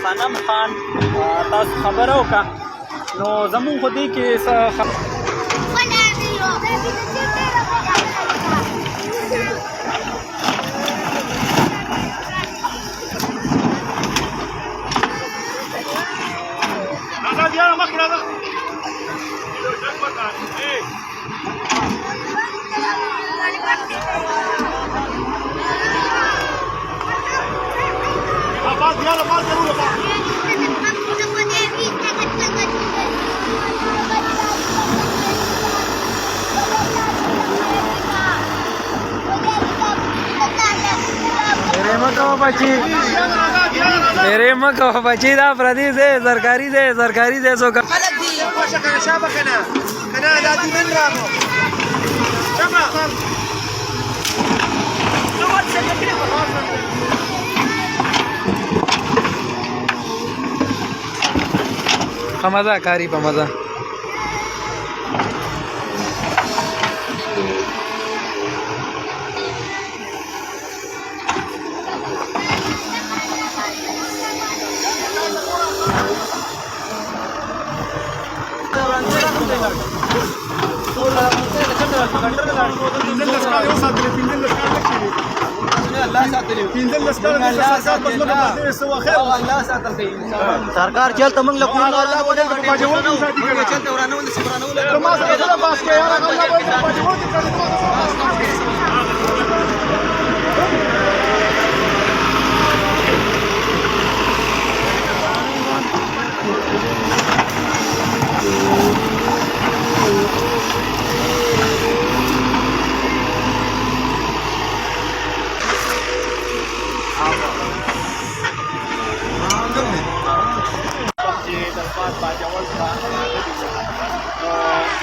صنم خان تاسو خبره وکړه نو زمونږ خو دې کې څه میرے مکو بچی دا پردی سے سرکاری سے سو کا مزہ کاری پا مزہ सरकार चलता मंगला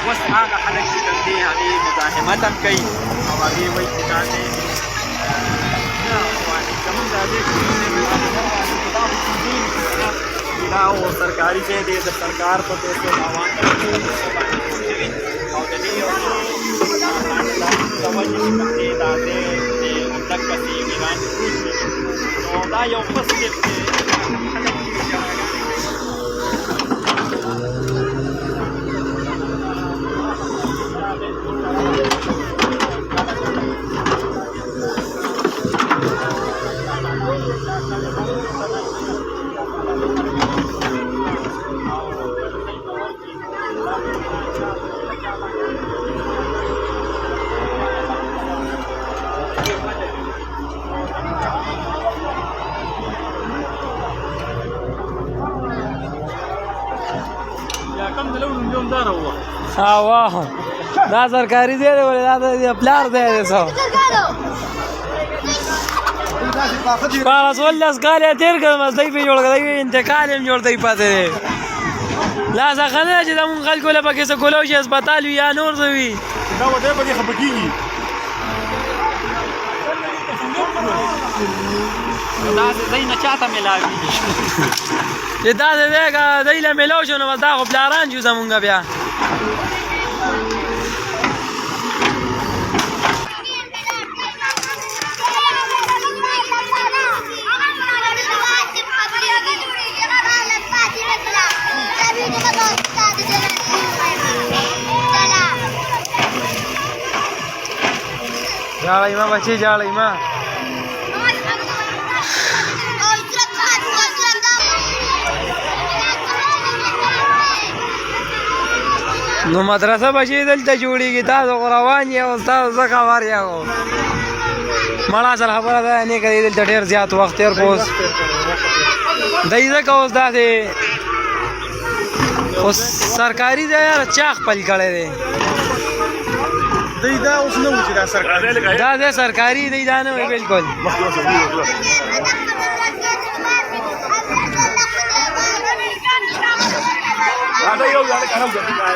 اوس هغه خلک چې کوم دي هغې مزاحمت هم کوي او هغې وایي چې دا دی زمونږ د دې دا او سرکاري ځای دی د سرکار په پیسو روان او د دې یو د وجې چې کوم دی دا دی دقسې ویرانې پروت دي نو دا یو ښه سټپ دی دا سرکاری دی دا پلار دی سو پارس ولس کاله تیر کړم دای په جوړ کړی انتقال هم جوړ دی پاتې لا ځخنه چې د مون خلکو له پکې څه کولو شي هسپتال یا نور زوی دا وته په دې خپکیږي دا دای نه چاته ملاوي چې دا دې دای له ملاو شو نو دا خو پلاران جو زمونږ بیا جاړی ما بچی جاړی ما نو مدرسه بچی دلته جوړیږي تاسو روان یې او تاسو څه خبر یاو مړه اصل خبره ده نه کوي دلته ډیر زیات وخت تیر کوس دای ځکه اوس داسې اوس سرکاري ځای چا خپل کړی دی دا اوس نه و چې دا سرکاري دا سرکاري دی دا نه وي بالکل आता येऊ झालं का काय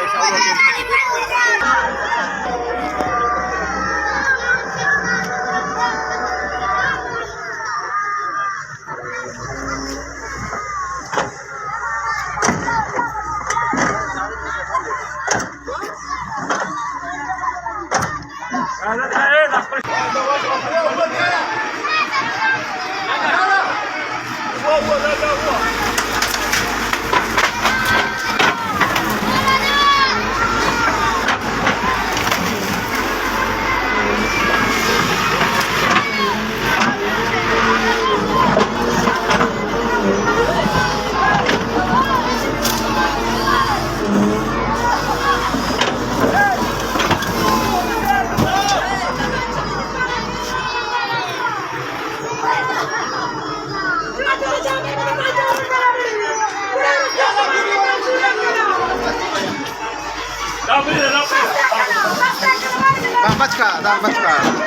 Dambachka.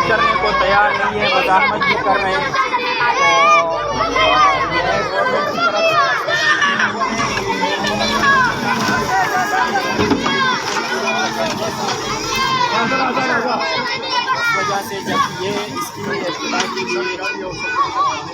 करने को तैयार नहीं है, मजाहमत भी कर रहे हैं। इस वजह से जब ये इसकी इफ्तिताह की गई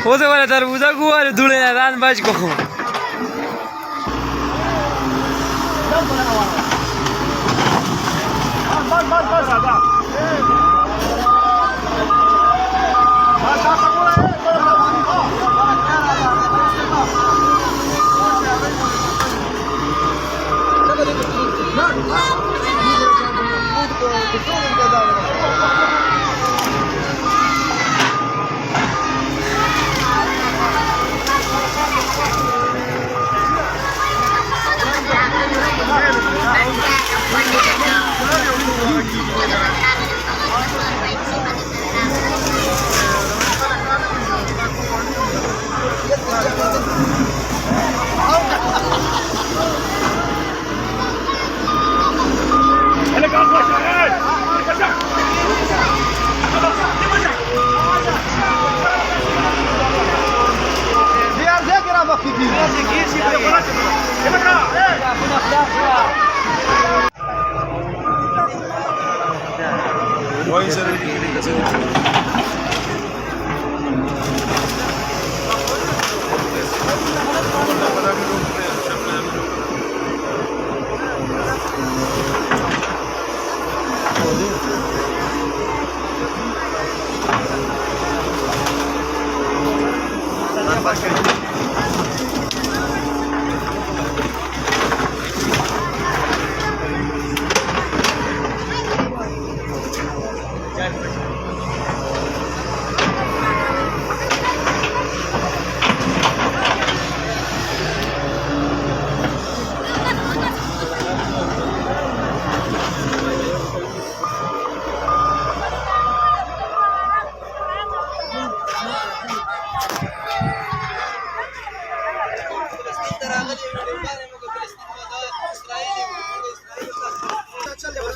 वो तो वाला तरबूजा को और धुले रान बाज को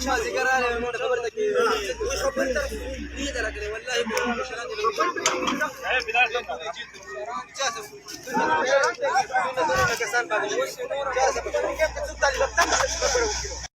والله